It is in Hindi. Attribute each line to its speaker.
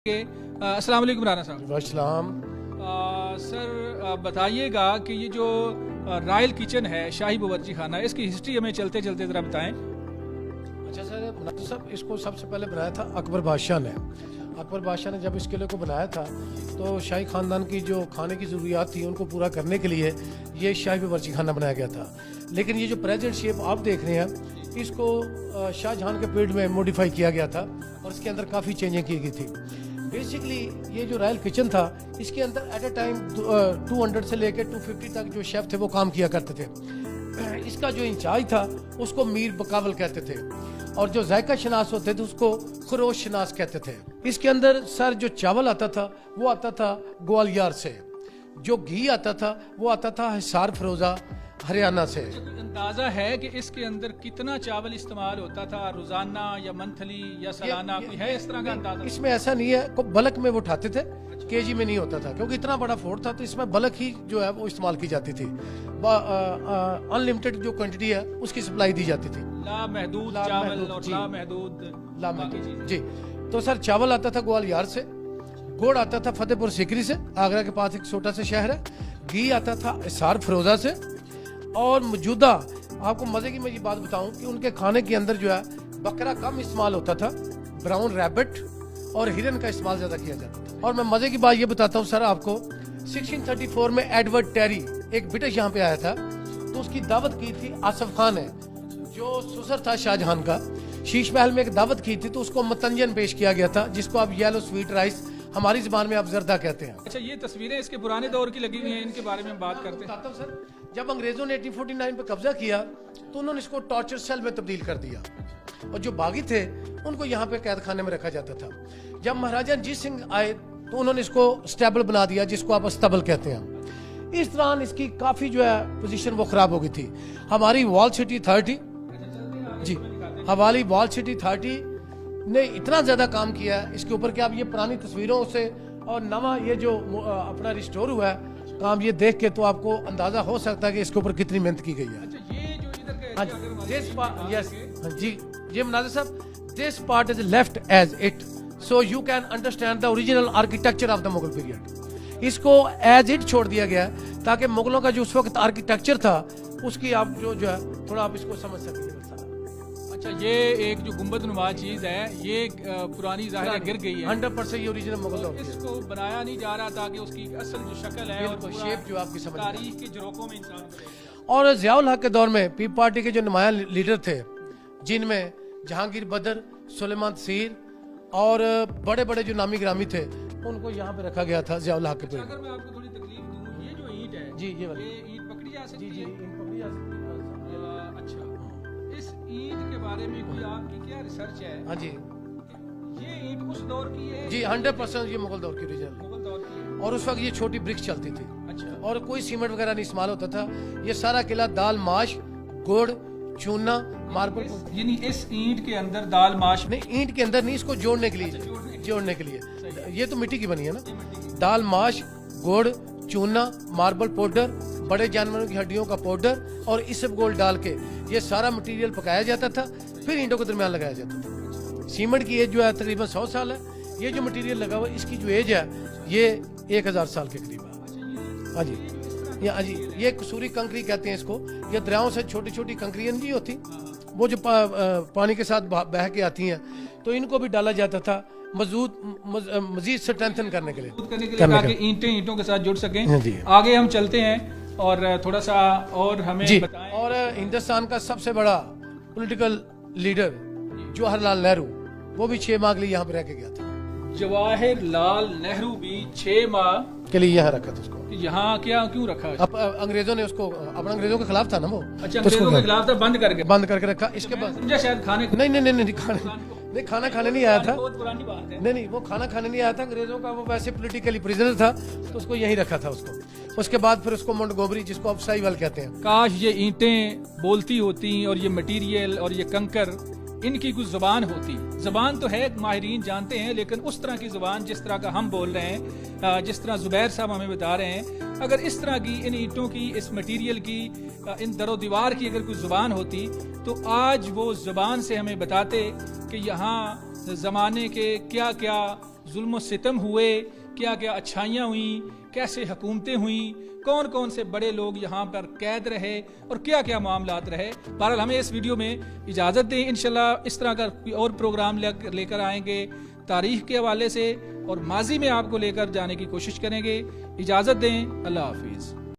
Speaker 1: अस्सलाम वालेकुम राना साहब।
Speaker 2: अस्सलाम।
Speaker 1: सर बताइएगा कि ये जो रॉयल किचन है शाही बावर्ची खाना, इसकी हिस्ट्री हमें चलते चलते ज़रा बताएं।
Speaker 2: अच्छा सर, मुनाज़िर साहब इसको सबसे पहले बनाया था अकबर बादशाह ने। अकबर बादशाह ने जब इस किले को बनाया था तो शाही ख़ानदान की जो खाने की ज़रूरियात थी उनको पूरा करने के लिए ये शाही बावर्ची खाना बनाया गया था। लेकिन ये जो प्रेजेंट शेप आप देख रहे हैं इसको शाहजहां के पीरियड में मॉडिफाई किया गया था और इसके अंदर काफ़ी चेंजिंग की गई थी। बेसिकली ये जो रॉयल किचन था इसके अंदर एट ए टाइम 200 से लेकर 250 तक जो शेफ थे वो काम किया करते थे। इसका जो इंचार्ज था उसको मीर बकावल कहते थे और जो जायका शनास होते थे उसको खरोश शनास कहते थे। इसके अंदर सर जो चावल आता था वो आता था ग्वालियर से, जो घी आता था वो आता था हिसार फरोजा हरियाणा से।
Speaker 1: अंदाजा है कि इसके अंदर कितना चावल इस्तेमाल होता था रोजाना या मंथली या सालाना, कोई है इस तरह का अंदाजा?
Speaker 2: इसमें ऐसा नहीं है, को बल्क में वो उठाते थे, केजी में नहीं होता था क्योंकि इतना बड़ा फोर्ट था तो इसमें बल्क ही जो है वो इस्तेमाल की जाती थी। अनलिमिटेड जो क्वांटिटी है उसकी सप्लाई दी जाती थी।
Speaker 1: लामहदूद चावल और लामहदूद
Speaker 2: जी। तो सर चावल आता था ग्वालियर से, गुड़ आता था फतेहपुर सीकरी से, आगरा के पास एक छोटा सा शहर है, घी आता था हिसार फरोजा से। और मौजूदा आपको मजे की मैं ये बात बताऊं कि उनके खाने के अंदर जो है बकरा कम इस्तेमाल होता था, ब्राउन रैबिट और हिरन का इस्तेमाल ज्यादा किया जाता था। और मैं मजे की बात ये बताता हूँ सर आपको, 1634 में एडवर्ड टेरी एक ब्रिटिश यहाँ पे आया था तो उसकी दावत की थी आसफ खान है जो ससुर था शाहजहां का। शीश महल में एक दावत की थी तो उसको मतंजन पेश किया गया था जिसको आप येलो स्वीट राइस हमारी जुबान में आप जर्दा कहते हैं।
Speaker 1: अच्छा, ये तस्वीरें इसके पुराने दौर की लगी हुई हैं, इनके बारे में बात करते हैं।
Speaker 2: सर जब अंग्रेजों ने 1849 पे कब्जा किया तो उन्होंने इसको टॉर्चर सेल में तब्दील कर दिया और जो बागी थे उनको यहाँ पे कैद खाने में रखा जाता था। जब महाराजा रणजीत सिंह आए तो उन्होंने इसको स्टेबल बना दिया जिसको आप अस्तबल कहते हैं। इस दौरान इसकी काफी जो है पोजीशन वो खराब हो गई थी। हमारी वॉल सिटी अथॉरिटी जी, हमारी वॉल सिटी अथॉरिटी ने इतना ज्यादा काम किया है इसके ऊपर कि आप ये पुरानी तस्वीरों से और नवा ये जो अपना रिस्टोर हुआ है काम ये देख के तो आपको अंदाजा हो सकता है कि इसके ऊपर कितनी मेहनत की गई है।
Speaker 1: अच्छा, ये जो इधर का
Speaker 2: जी जी मुनाज़िर साहब, this part is left as it so you can understand the original architecture of the Mughal period. इसको एज इट छोड़ दिया गया ताकि मुगलों का जो उस वक्त आर्किटेक्चर था उसकी आप जो है थोड़ा आप इसको समझ सकें।
Speaker 1: अच्छा, ये एक जो गुंबद नुमा चीज है ये पुरानी ज़ाहिर गिर गई है,
Speaker 2: 100% ये ओरिजिनल मुगल दौर की है।
Speaker 1: इसको बनाया नहीं जा रहा ताकि उसकी असल जो शक्ल है और
Speaker 2: शेप जो आपकी समझ
Speaker 1: तारीख के झरोकों में इंसान करे।
Speaker 2: और ज़ियाउल हक के दौर में पीप पार्टी के जो नुमाया लीडर थे जिनमें जहांगीर बदर, सुलेमान तसीर और बड़े बड़े जो नामी ग्रामी थे उनको यहाँ पे रखा गया था ज़ियाउल हक के।
Speaker 1: अगर मैं आपको थोड़ी तकलीफ दूं, ये जो ईंट है
Speaker 2: जी ये
Speaker 1: ईंट पकड़ी जा सकती है?
Speaker 2: जी ईंट पकड़ी जा सकती है।
Speaker 1: अच्छा, इस ईंट के बारे में कोई आपकी क्या रिसर्च है?
Speaker 2: हाँ जी,
Speaker 1: ये ईंट उस दौर की है
Speaker 2: जी 100% ये मुगल दौर की ओरिजिनल,
Speaker 1: मुगल दौर की है।
Speaker 2: और उस वक्त ये छोटी ब्रिक्स चलती थी।
Speaker 1: अच्छा,
Speaker 2: और कोई सीमेंट वगैरह नहीं इस्तेमाल होता था। ये सारा किला दाल माश गुड़ चूना मार्बल,
Speaker 1: यानी इस ईंट के अंदर दाल माश
Speaker 2: नहीं ईंट के अंदर नहीं, इसको जोड़ने के लिए जोड़ने के लिए ये तो मिट्टी की बनी है ना। दाल माश गुड़ चूना मार्बल पाउडर बड़े जानवरों की हड्डियों का पाउडर और इसबगोल डाल के ये सारा मटेरियल पकाया जाता था, फिर ईंटों के दरमियान लगाया जाता था। सीमेंट की एज जो है तकरीबन 100 साल है। ये जो मटेरियल लगा हुआ है इसकी जो एज है ये 1000 साल के करीब है। हाँ जी, ये कसूरी कंकरी कहते हैं इसको। ये दरियाओं से छोटी छोटी कंकरियां नहीं होती वो जो पानी के साथ बह के आती हैं तो इनको भी डाला जाता था मजीद स्ट्रेंथन करने के लिए
Speaker 1: ताकि ईंटें ईंटों के साथ जुड़ सकें। आगे हम चलते हैं और थोड़ा सा और हमें बताएं।
Speaker 2: और हिंदुस्तान का सबसे बड़ा पॉलिटिकल लीडर जवाहरलाल नेहरू वो भी 6 माह के लिए यहाँ पे रह के गया था।
Speaker 1: जवाहरलाल नेहरू भी 6 माह
Speaker 2: के लिए यहाँ रखा था उसको।
Speaker 1: यहाँ क्यों रखा?
Speaker 2: अब अंग्रेजों ने उसको अपना अंग्रेजों के खिलाफ था ना वो।
Speaker 1: अच्छा, अंग्रेजों के खिलाफ था, बंद करके रखा। इसके बाद शायद खाने
Speaker 2: नहीं खाना खाने नहीं आया था।
Speaker 1: बहुत पुरानी बात है।
Speaker 2: नहीं वो खाना खाने नहीं आया था अंग्रेजों का, वो वैसे पॉलिटिकली प्रिजनर था तो उसको यहीं रखा था उसको। उसके बाद फिर उसको मोंटगोमरी जिसको आप साहिवाल कहते हैं।
Speaker 1: काश ये ईंटें बोलती होती और ये मटेरियल और ये कंकर इनकी कुछ जुबान होती। जुबान तो है, माहिरीन जानते हैं, लेकिन उस तरह की जुबान जिस तरह का हम बोल रहे हैं, जिस तरह जुबैर साहब हमें बता रहे हैं, अगर इस तरह की इन ईंटों की, इस मटेरियल की, इन दरो दीवार की अगर कोई जुबान होती तो आज वो जुबान से हमें बताते कि यहाँ ज़माने के क्या क्या जुल्म सितम हुए, क्या क्या अच्छाइयाँ हुई, कैसे हुकूमतें हुई, कौन कौन से बड़े लोग यहाँ पर कैद रहे और क्या क्या मामलात रहे। बहरहाल हमें इस वीडियो में इजाज़त दें, इंशाल्लाह इस तरह का कोई और प्रोग्राम लेकर आएंगे तारीख़ के हवाले से और माजी में आपको लेकर जाने की कोशिश करेंगे। इजाज़त दें, अल्लाह हाफिज़।